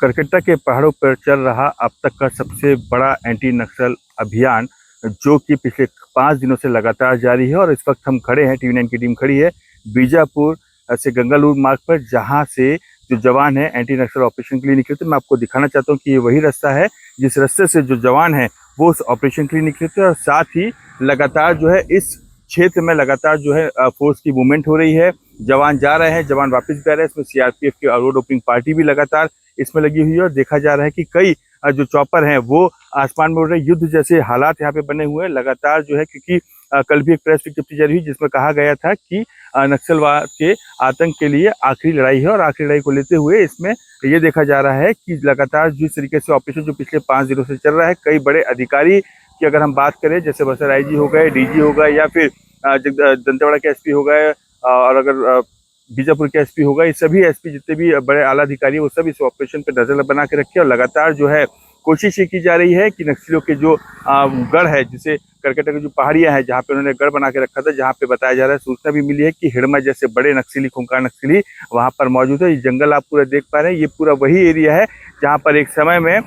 करकट्टा के पहाड़ों पर चल रहा अब तक का सबसे बड़ा एंटी नक्सल अभियान, जो कि पिछले 5 दिनों से लगातार जारी है। और इस वक्त हम खड़े हैं, टीवी 9 की टीम खड़ी है बीजापुर से गंगालूर मार्ग पर, जहां से जो जवान है एंटी नक्सल ऑपरेशन के लिए निकले थे। मैं आपको दिखाना चाहता हूं कि ये वही रास्ता है जिस रास्ते से जो जवान है वो उस ऑपरेशन के लिए निकले थे। और साथ ही लगातार जो है इस क्षेत्र में लगातार जो है फोर्स की मूवमेंट हो रही है। जवान जा रहे हैं, जवान वापस भी आ रहे हैं। इसमें सीआरपीएफ की रोड ओपनिंग पार्टी भी लगातार इसमें लगी हुई है। और देखा जा रहा है कि कई जो चॉपर हैं वो आसमान में उड़ रहे। युद्ध जैसे हालात यहाँ पे बने हुए हैं लगातार जो है, क्योंकि कल भी एक प्रेस विज्ञप्ति जारी हुई जिसमें कहा गया था कि नक्सलवाद के आतंक के लिए आखिरी लड़ाई है। और आखिरी लड़ाई को लेते हुए इसमें ये देखा जा रहा है कि लगातार जिस तरीके से ऑपरेशन जो पिछले 5 दिनों से चल रहा है, कई बड़े अधिकारी की अगर हम बात करें, जैसे बसर आईजी हो गए, डीजी हो गए, या फिर दंतेवाड़ा के एसपी हो गए, और अगर बीजापुर के एसपी होगा, ये सभी एसपी जितने भी बड़े आला अधिकारी वो सब इस ऑपरेशन पे नजर बना के रखे। और लगातार जो है कोशिश ये की जा रही है कि नक्सलियों के जो गढ़ है, जिसे करकट्टा की जो पहाड़ियां हैं जहाँ पे उन्होंने गढ़ बना के रखा था, जहाँ पे बताया जा रहा है, सूचना भी मिली है कि हिड़मा जैसे बड़े नक्सली, खूंखार नक्सली वहाँ पर मौजूद है। ये जंगल आप पूरा देख पा रहे हैं, ये पूरा वही एरिया है जहाँ पर एक समय में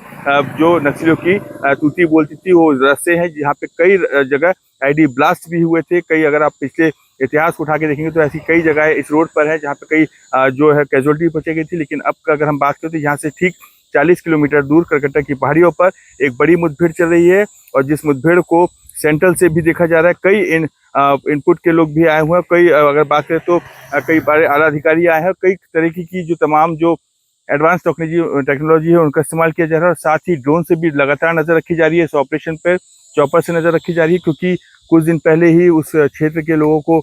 जो नक्सलियों की तूती बोलती थी वो रास्ते हैं, जहाँ पे कई जगह आईडी ब्लास्ट भी हुए थे। कई अगर आप पिछले इतिहास उठा के देखेंगे तो ऐसी कई जगह इस रोड पर है जहाँ पे कई जो है कैजुअलिटी पहुंची गई थी। लेकिन अब अगर हम बात करें तो यहाँ से ठीक 40 किलोमीटर दूर करकट्टा की पहाड़ियों पर एक बड़ी मुठभेड़ चल रही है। और जिस मुठभेड़ को सेंट्रल से भी देखा जा रहा है, कई इनपुट के लोग भी आए हुए हैं। कई अगर बात करें तो कई बड़े आला अधिकारी आए हैं। कई तरीके की जो तमाम जो एडवांस टेक्नोलॉजी है उनका इस्तेमाल किया जा रहा है। और साथ ही ड्रोन से भी लगातार नजर रखी जा रही है इस ऑपरेशन पर, चॉपर से नजर रखी जा रही है, क्योंकि कुछ दिन पहले ही उस क्षेत्र के लोगों को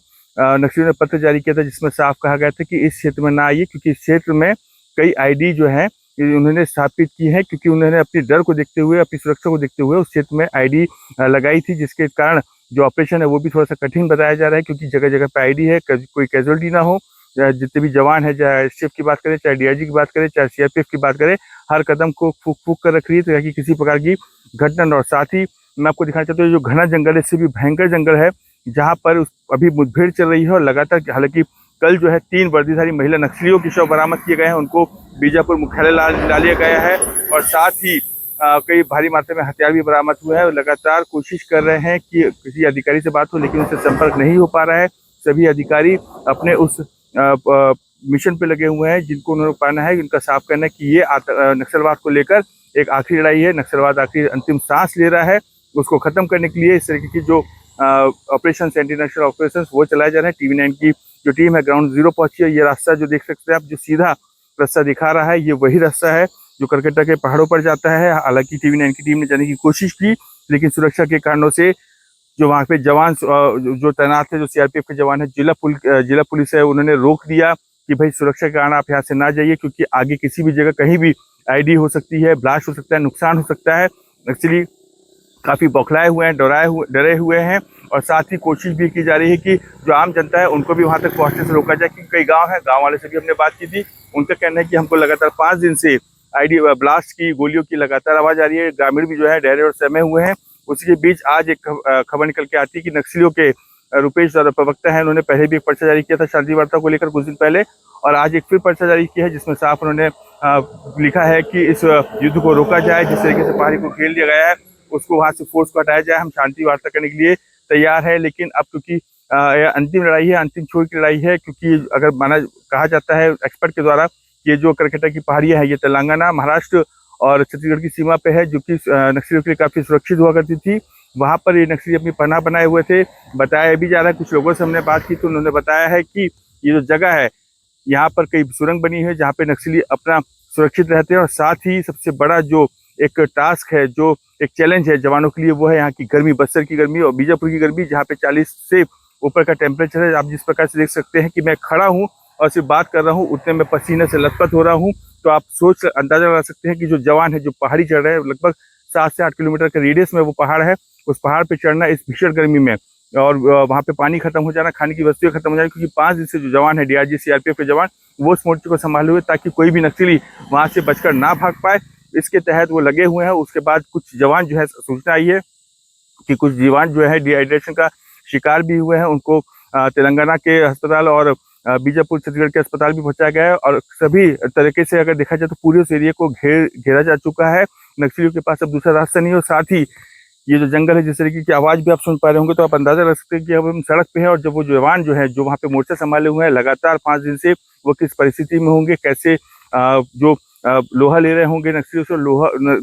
नक्सलियों ने पत्र जारी किया था जिसमें साफ कहा गया था कि इस क्षेत्र में ना आइए, क्योंकि इस क्षेत्र में कई आईडी जो है उन्होंने स्थापित की है, क्योंकि उन्होंने अपनी डर को देखते हुए, अपनी सुरक्षा को देखते हुए उस क्षेत्र में आईडी लगाई थी, जिसके कारण जो ऑपरेशन है वो भी थोड़ा सा कठिन बताया जा रहा है, क्योंकि जगह जगह पे आईडी है, कोई कैजुअलिटी ना हो। जितने भी जवान है, चाहे एसटीएफ की बात करें, चाहे डीआईजी की बात करें, चाहे सीआरपीएफ की बात करें, हर कदम को फूक फूक कर रख रही है ताकि किसी प्रकार की घटना न हो। साथ ही मैं आपको दिखाना चाहता हूँ जो घना जंगल है, इससे भी भयंकर जंगल है जहाँ पर अभी मुठभेड़ चल रही है। और लगातार, हालांकि कल जो है 3 वर्दीधारी महिला नक्सलियों के शव बरामद किए गए हैं, उनको बीजापुर मुख्यालय ला लिया गया है। और साथ ही कई भारी मात्रा में हथियार भी बरामद हुए हैं। लगातार कोशिश कर रहे हैं कि किसी अधिकारी से बात हो, लेकिन उनसे संपर्क नहीं हो पा रहा है। सभी अधिकारी अपने उस मिशन पे लगे हुए हैं जिनको उन्होंने पाना है, उनका साफ करना है कि ये नक्सलवाद को लेकर एक आखिरी लड़ाई है। नक्सलवाद आखिरी अंतिम सांस ले रहा है, उसको खत्म करने के लिए इस तरीके की जो ऑपरेशन, एंटी नक्सल ऑपरेशन वो चलाए जा रहे हैं। टीवी 9 की जो टीम है ग्राउंड जीरो पहुंची है। ये रास्ता जो देख सकते हैं आप, जो सीधा रास्ता दिखा रहा है, ये वही रास्ता है जो करकट्टा के पहाड़ों पर जाता है। हालांकि टीवी 9 की टीम ने जाने की कोशिश की, लेकिन सुरक्षा के कारणों से जो वहाँ पे जवान जो तैनात है, जो सीआरपीएफ के जवान है, जिला पुलिस है, उन्होंने रोक दिया कि भाई सुरक्षा के कारण आप यहाँ से ना जाइए, क्योंकि आगे किसी भी जगह कहीं भी आईडी हो सकती है, ब्लास्ट हो सकता है, नुकसान हो सकता है। एक्चुअली काफ़ी बौखलाए हुए हैं, डरे हुए हैं। और साथ ही कोशिश भी की जा रही है कि जो आम जनता है उनको भी वहाँ तक पहुँचने से रोका जाए, क्योंकि कई गाँव हैं, गाँव वाले से भी हमने बात की थी। उनका कहना है कि हमको लगातार 5 दिन से आईडी ब्लास्ट की, गोलियों की लगातार आवाज़ आ रही है। ग्रामीण भी जो है डरे और सहमे हुए हैं। उसी के बीच आज एक खबर निकल के आती है कि नक्सलियों के रुपेश प्रवक्ता है, उन्होंने पहले भी एक पर्चा जारी किया था शांति वार्ता को लेकर कुछ दिन पहले, और आज एक फिर पर्चा जारी किया है जिसमें साफ उन्होंने लिखा है कि इस युद्ध को रोका जाए। जिस तरीके से पहाड़ी को घेर लिया गया है उसको वहाँ से फोर्स को हटाया जाए। हम शांति वार्ता करने के लिए तैयार है, लेकिन अब क्योंकि अंतिम लड़ाई है, अंतिम छोर की लड़ाई है, क्योंकि अगर कहा जाता है एक्सपर्ट के द्वारा कि ये जो करकट्टा की पहाड़ियाँ है ये तेलंगाना, महाराष्ट्र और छत्तीसगढ़ की सीमा पे है, जो कि नक्सलियों के लिए काफ़ी सुरक्षित हुआ करती थी। वहाँ पर ये नक्सली अपनी पनाह बनाए हुए थे। बताया भी जा रहा है, कुछ लोगों से हमने बात की तो उन्होंने बताया है कि ये जो जगह है यहाँ पर कई सुरंग बनी है जहाँ पे नक्सली अपना सुरक्षित रहते हैं। और साथ ही सबसे बड़ा जो एक टास्क है, जो एक चैलेंज है जवानों के लिए, वो है यहाँ की गर्मी, बस्तर की गर्मी और बीजापुर की गर्मी, जहाँ पे 40 से ऊपर का टेम्परेचर है। आप जिस प्रकार से देख सकते हैं कि मैं खड़ा हूँ और सिर्फ बात कर रहा हूँ, उतने में पसीने से लथपथ हो रहा हूँ। तो आप अंदाजा लगा सकते हैं कि जो जवान है, जो पहाड़ी चढ़ रहे हैं, लगभग 7 से 8 किलोमीटर के रेडियस में वो पहाड़ है, उस पहाड़ पे चढ़ना इस भीषण गर्मी में, और वहाँ पे पानी खत्म हो जाना, खाने की वस्तुएं खत्म हो जाना, क्योंकि 5 दिन से जो जवान है, डीआरजी सीआरपीएफ के जवान, वो उस मोर्चे को संभाले हुए ताकि कोई भी नक्सली वहाँ से बचकर ना भाग पाए। इसके तहत वो लगे हुए हैं। उसके बाद कुछ जवान जो है, सूचना आई है कि कुछ जवान जो है डिहाइड्रेशन का शिकार भी हुए हैं, उनको तेलंगाना के अस्पताल और बीजापुर छत्तीसगढ़ के अस्पताल भी पहुंचाया गया है और सभी तरीके से अगर देखा जाए तो पूरे उस एरिया को घेरा जा चुका है। नक्सलियों के पास अब दूसरा रास्ता नहीं है और साथ ही ये जो जंगल है, जिस तरीके की आवाज भी आप सुन पा रहे होंगे तो आप अंदाजा लगा सकते हैं कि अब हम सड़क पे हैं और जब वो जवान जो है, जो वहाँ पे मोर्चा संभाले हुए हैं लगातार 5 दिन से, वो किस परिस्थिति में होंगे, कैसे जो लोहा ले रहे होंगे नक्सलियों से,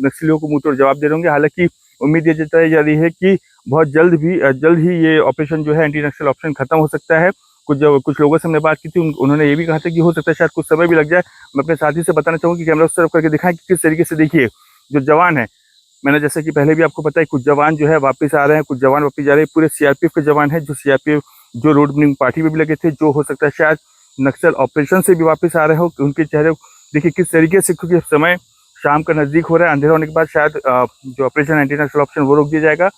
नक्सलियों को मुंह तोड़ जवाब दे रहे होंगे। हालांकि उम्मीद ये जताई जा रही है कि बहुत जल्द ही ये ऑपरेशन जो है, एंटी नक्सल ऑपरेशन खत्म हो सकता है। कुछ लोगों से हमने बात की थी, उन्होंने ये भी कहा था कि हो सकता है शायद कुछ समय भी लग जाए। मैं अपने साथी से बताना चाहूँगी, कैमरा उस तरफ करके दिखाएं कि किस तरीके से, देखिए जो जवान है, मैंने जैसा कि पहले भी आपको पता है, कुछ जवान जो है वापस आ रहे हैं, कुछ जवान वापस जा रहे हैं। पूरे सीआरपीएफ के जवान हैं, जो सीआरपीएफ जो रोड ब्रिंग पार्टी में भी लगे थे, जो हो सकता है शायद नक्सल ऑपरेशन से भी वापस आ रहे हो। उनके चेहरे देखिए किस तरीके से, क्योंकि समय शाम का नजदीक हो रहा है, अंधेरा होने के बाद शायद जो ऑपरेशन एंटी नक्सल ऑपरेशन वो रोक दिया जाएगा।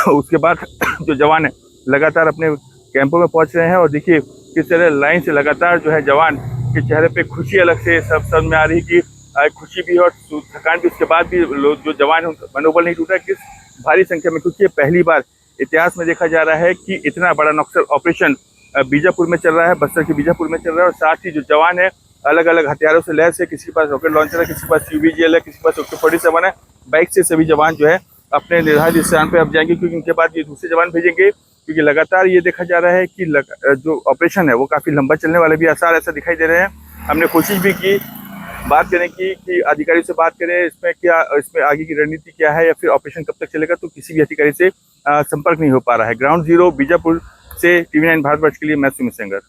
उसके बाद जो जवान है लगातार अपने कैंपों में पहुंच रहे हैं और देखिए किस तरह लाइन से लगातार जो है जवान के चेहरे पे खुशी अलग से सब समझ में आ रही कि खुशी भी और थकान भी। उसके बाद भी लोग जो जवान है मनोबल नहीं टूटा, किस भारी संख्या में, क्योंकि ये पहली बार इतिहास में देखा जा रहा है कि इतना बड़ा नक्सल ऑपरेशन बीजापुर में चल रहा है, बस्तर के बीजापुर में चल रहा है। और साथ ही जो जवान है अलग अलग हथियारों से लैस है, किसी के पास रॉकेट लॉन्चर है, किसी के पास यूबीजीएल है, किसी के पास AK-47 है। बाइक से सभी जवान जो है अपने निर्धारित स्थान पे अब जाएंगे, क्योंकि उनके बाद ये दूसरे जवान भेजेंगे, क्योंकि लगातार ये देखा जा रहा है कि जो ऑपरेशन है वो काफ़ी लंबा चलने वाले भी आसार ऐसा दिखाई दे रहे हैं। हमने कोशिश भी की बात करने की कि अधिकारी से बात करें, इसमें आगे की रणनीति क्या है या फिर ऑपरेशन कब तक चलेगा, तो किसी भी अधिकारी से संपर्क नहीं हो पा रहा है। ग्राउंड जीरो बीजापुर से TV9 भारतवर्ष के लिए मैं सुमित सेंगर।